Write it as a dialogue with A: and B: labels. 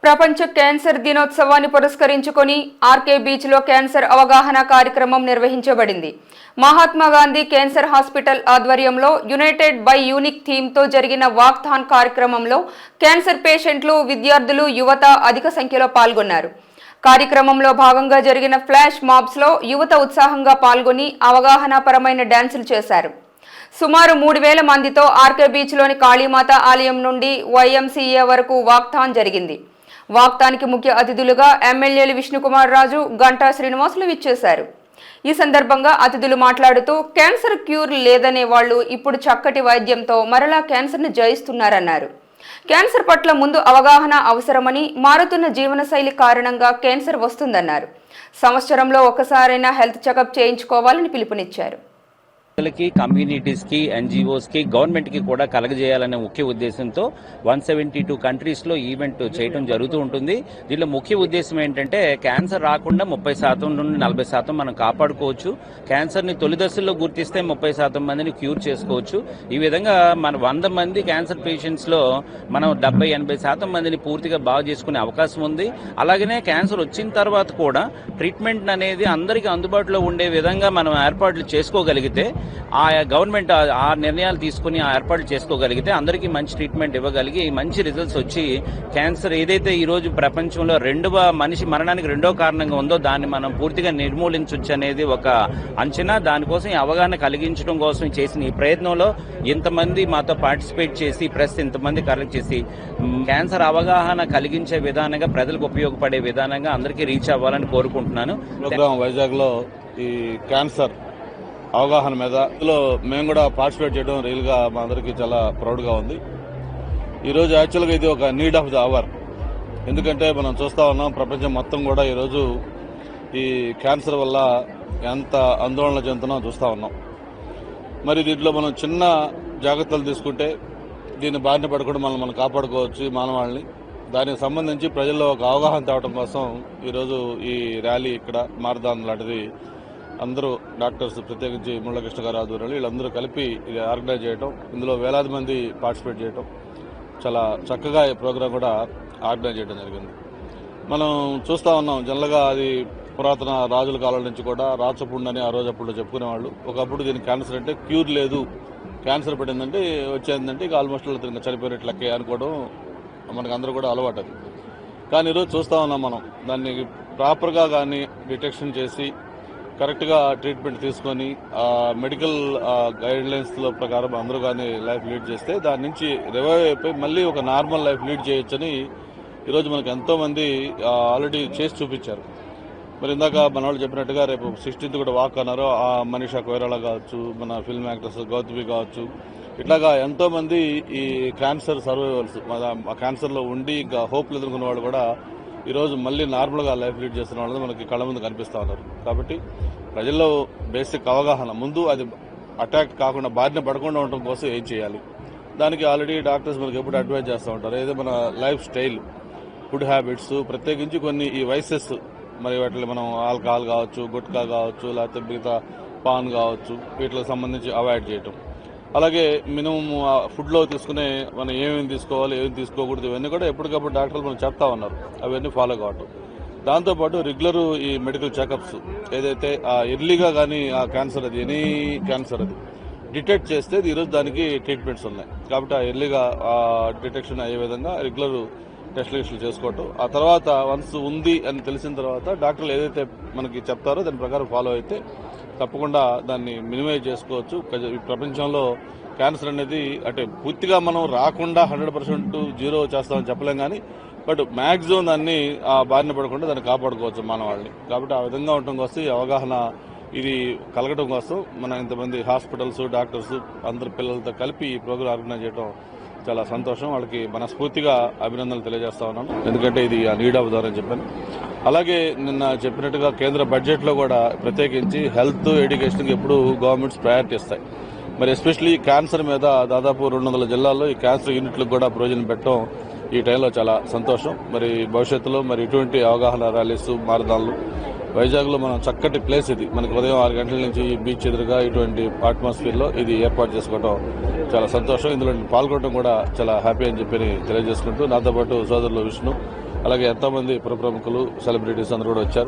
A: ప్రపంచ క్యాన్సర్ దినోత్సవాన్ని పురస్కరించుకొని ఆర్కే బీచ్ లో క్యాన్సర్ అవగాహన కార్యక్రమం నిర్వహించబడింది. మహాత్మా గాంధీ క్యాన్సర్ హాస్పిటల్ ఆధ్వర్యంలో యునైటెడ్ బై యూనిక్ థీమ్ తో జరిగిన వాక్థాన్ కార్యక్రమంలో క్యాన్సర్ పేషెంట్లు, విద్యార్థులు, యువత అధిక సంఖ్యలో పాల్గొన్నారు. కార్యక్రమంలో భాగంగా జరిగిన ఫ్లాష్ మాబ్స్ లో యువత ఉత్సాహంగా పాల్గొని అవగాహనపరమైన డాన్సులు చేశారు. సుమారు 3000 మందితో ఆర్కే బీచ్ లోని కాళీమాత ఆలయం నుండి వైఎంసీఏ వరకు వాక్థాన్ జరిగింది. వాక్థాన్కి ముఖ్య అతిథులుగా ఎమ్మెల్యేలు విష్ణుకుమార్ రాజు, గంటా శ్రీనివాసులు విచ్చేశారు. ఈ సందర్భంగా అతిథులు మాట్లాడుతూ క్యాన్సర్ క్యూర్ లేదనే వాళ్ళు ఇప్పుడు చక్కటి వైద్యంతో మరలా క్యాన్సర్ను జయిస్తున్నారన్నారు. క్యాన్సర్ పట్ల ముందు అవగాహన అవసరమని, మారుతున్న జీవనశైలి కారణంగా క్యాన్సర్ వస్తుందన్నారు. సంవత్సరంలో ఒక్కసారైనా హెల్త్ చెకప్ చేయించుకోవాలని పిలుపునిచ్చారు.
B: కమ్యూనిటీస్ కి, ఎన్జిఓస్ కి, గవర్నమెంట్ కి కూడా కలగజేయాలనే ముఖ్య ఉద్దేశంతో 172 కంట్రీస్ లో ఈవెంట్ చేయడం జరుగుతూ ఉంటుంది. దీనిలో ముఖ్య ఉద్దేశం ఏంటంటే క్యాన్సర్ రాకుండా 30% నుండి 40% మనం కాపాడుకోవచ్చు. క్యాన్సర్ ని తొలి దశల్లో గుర్తిస్తే 30% మందిని క్యూర్ చేసుకోవచ్చు. ఈ విధంగా మన 100 మంది క్యాన్సర్ పేషెంట్స్ లో మనం 70-80% మందిని పూర్తిగా బాగు చేసుకునే అవకాశం ఉంది. అలాగనే క్యాన్సర్ వచ్చిన తర్వాత కూడా ట్రీట్మెంట్ అనేది అందరికీ అందుబాటులో ఉండే విధంగా మనం ఏర్పాట్లు చేసుకోగలిగితే, ఆ గవర్నమెంట్ ఆ నిర్ణయాలు తీసుకుని ఆ ఏర్పాట్లు చేసుకోగలిగితే అందరికీ మంచి ట్రీట్మెంట్ ఇవ్వగలిగి మంచి రిజల్ట్స్ వచ్చి క్యాన్సర్ ఏదైతే ఈ రోజు ప్రపంచంలో మనిషి మరణానికి రెండో కారణంగా ఉందో దాన్ని మనం పూర్తిగా నిర్మూలించవచ్చు అనేది ఒక అంచనా. దానికోసం ఈ అవగాహన కలిగించడం కోసం చేసిన ఈ ప్రయత్నంలో ఇంతమంది మాతో పార్టిసిపేట్ చేసి, ప్రెస్ ఇంతమంది కలెక్ట్ చేసి క్యాన్సర్ అవగాహన కలిగించే విధానంగా, ప్రజలకు ఉపయోగపడే విధానంగా అందరికీ రీచ్ అవ్వాలని కోరుకుంటున్నాను.
C: వైజాగ్ లో ఈ క్యాన్సర్ అవగాహన మీద ఇందులో మేము కూడా పార్టిసిపేట్ చేయడం రియల్గా మా అందరికీ చాలా ప్రౌడ్గా ఉంది. ఈరోజు యాక్చువల్గా ఇది ఒక నీడ్ ఆఫ్ ద అవర్. ఎందుకంటే మనం చూస్తూ ఉన్నాం ప్రపంచం మొత్తం కూడా ఈరోజు ఈ క్యాన్సర్ వల్ల ఎంత ఆందోళన చెందుతున్నాం చూస్తూ ఉన్నాం. మరి దీంట్లో మనం చిన్న జాగ్రత్తలు తీసుకుంటే దీన్ని బారిన పడకుండా మనం కాపాడుకోవచ్చు మానవాళ్ళని. దానికి సంబంధించి ప్రజల్లో ఒక అవగాహన తేవడం కోసం ఈరోజు ఈ ర్యాలీ ఇక్కడ మారథాన్ లాంటిది అందరూ డాక్టర్స్, ప్రత్యేకించి మురళీకృష్ణ గారు ఆధ్వర్యంలో వీళ్ళందరూ కలిపి ఇది ఆర్గనైజ్ చేయడం, ఇందులో వేలాది మంది పార్టిసిపేట్ చేయడం, చాలా చక్కగా ఈ ప్రోగ్రాం కూడా ఆర్గనైజ్ చేయడం జరిగింది. మనం చూస్తూ ఉన్నాం జనరల్గా అది పురాతన రాజుల కాలం నుంచి కూడా రాచపుండు అని ఆ రోజు అప్పుడు చెప్పుకునేవాళ్ళు. ఒకప్పుడు దీనికి క్యాన్సర్ అంటే క్యూర్ లేదు, క్యాన్సర్ పడిందంటే వచ్చేందంటే ఇక ఆల్మోస్ట్ చనిపోయినట్లు లెక్కే అనుకోవడం మనకు అందరూ కూడా అలవాటు. అది కానీ ఈరోజు చూస్తూ ఉన్నాం మనం దాన్ని ప్రాపర్గా కానీ డిటెక్షన్ చేసి కరెక్ట్గా ట్రీట్మెంట్ తీసుకొని మెడికల్ గైడ్ లైన్స్లో ప్రకారం అందరూ కానీ లైఫ్ లీడ్ చేస్తే దాని నుంచి రివైవ్ అయిపోయి మళ్ళీ ఒక నార్మల్ లైఫ్ లీడ్ చేయొచ్చని ఈరోజు మనకు ఎంతోమంది ఆల్రెడీ చేసి చూపించారు. మరి ఇందాక మన వాళ్ళు చెప్పినట్టుగా రేపు 16th కూడా వాక్ అన్నారు. ఆ మనీషా కొయిరాలా కావచ్చు, మన ఫిల్మ్ యాక్టర్స్ గౌతమి కావచ్చు, ఇట్లాగా ఎంతోమంది ఈ క్యాన్సర్ సర్వైవల్స్, ఆ క్యాన్సర్లో ఉండి ఇంకా హోప్ ఎదుర్కొన్న వాళ్ళు కూడా ఈరోజు మళ్ళీ నార్మల్గా లైఫ్ లీడ్ చేస్తున్న వాళ్ళు మనకి కళ్ళ ముందు కనిపిస్తూ ఉన్నారు. కాబట్టి ప్రజల్లో బేసిక్ అవగాహన, ముందు అది అటాక్ కాకుండా బారిన పడకుండా ఉండటం కోసం ఏం చేయాలి, దానికి ఆల్రెడీ డాక్టర్స్ మనకి ఎప్పుడు అడ్వైజ్ చేస్తూ ఉంటారు. ఏదో మన లైఫ్ స్టైల్, ఫుడ్ హ్యాబిట్స్, ప్రత్యేకించి కొన్ని ఈ వైసెస్, మరి వాటిని మనం ఆల్కహాల్ కావచ్చు, గుట్కా కావచ్చు, లేకపోతే మిగతా పాన్ కావచ్చు, వీటికి సంబంధించి అవాయిడ్ చేయటం. అలాగే మినిమం ఫుడ్లో తీసుకునే మనం ఏమేమి తీసుకోవాలి, ఏమేమి తీసుకోకూడదు, ఇవన్నీ కూడా ఎప్పటికప్పుడు డాక్టర్లు మనం చెప్తా ఉన్నారు. అవన్నీ ఫాలో కావటం. దాంతోపాటు రెగ్యులర్ ఈ మెడికల్ చెకప్స్ ఏదైతే ఎర్లీగా కానీ ఆ క్యాన్సర్, అది ఎనీ క్యాన్సర్ అది డిటెక్ట్ చేస్తే ఈరోజు దానికి ట్రీట్మెంట్స్ ఉన్నాయి. కాబట్టి ఆ ఎర్లీగా డిటెక్షన్ అయ్యే విధంగా రెగ్యులర్ టెస్టులు చేసుకోవటం. ఆ తర్వాత వన్స్ ఉంది అని తెలిసిన తర్వాత డాక్టర్లు ఏదైతే మనకి చెప్తారో దాని ప్రకారం ఫాలో అయితే తప్పకుండా దాన్ని మినిమైజ్ చేసుకోవచ్చు. ఈ ప్రపంచంలో క్యాన్సర్ అనేది అంటే పూర్తిగా మనం రాకుండా 100% జీరో చేస్తామని చెప్పలేం, కానీ బట్ మ్యాక్సిమం దాన్ని బారిన పడకుండా దాన్ని కాపాడుకోవచ్చు మానవాళ్ళని. కాబట్టి ఆ విధంగా ఉండటం కోసం ఈ అవగాహన ఇది కలగడం కోసం మన ఇంతమంది హాస్పిటల్స్, డాక్టర్స్ అందరు పిల్లలతో కలిపి ఈ ప్రోగ్రాం ఆర్గనైజ్ చేయడం చాలా సంతోషం. వాళ్ళకి మనస్ఫూర్తిగా అభినందనలు తెలియజేస్తా ఉన్నాను. ఎందుకంటే ఇది నీడ్ ఆఫ్ అని చెప్పాను. అలాగే నిన్న చెప్పినట్టుగా కేంద్ర బడ్జెట్లో కూడా ప్రత్యేకించి హెల్త్, ఎడ్యుకేషన్కి ఎప్పుడు గవర్నమెంట్స్ ప్రయారిటీ ఇస్తాయి. మరి ఎస్పెషల్లీ క్యాన్సర్ మీద దాదాపు 200 జిల్లాల్లో ఈ క్యాన్సర్ యూనిట్లకు కూడా ప్రయోజనం పెట్టడం ఈ టైంలో చాలా సంతోషం. మరి భవిష్యత్తులో మరి ఇటువంటి అవగాహన ర్యాలీస్, మారథాన్లు వైజాగ్లో మనం చక్కటి ప్లేస్ ఇది. మనకి ఉదయం 6 గంటల నుంచి బీచ్ ఎదురుగా ఇటువంటి అట్మాస్ఫియర్లో ఇది ఏర్పాటు చేసుకోవడం చాలా సంతోషం. ఇందులో పాల్గొనడం కూడా చాలా హ్యాపీ అని చెప్పి తెలియజేసుకుంటూ నాతో పాటు సోదరులు విష్ణు, అలాగే ఎంతోమంది పుర ప్రముఖులు, సెలబ్రిటీస్ అందరూ కూడా వచ్చారు.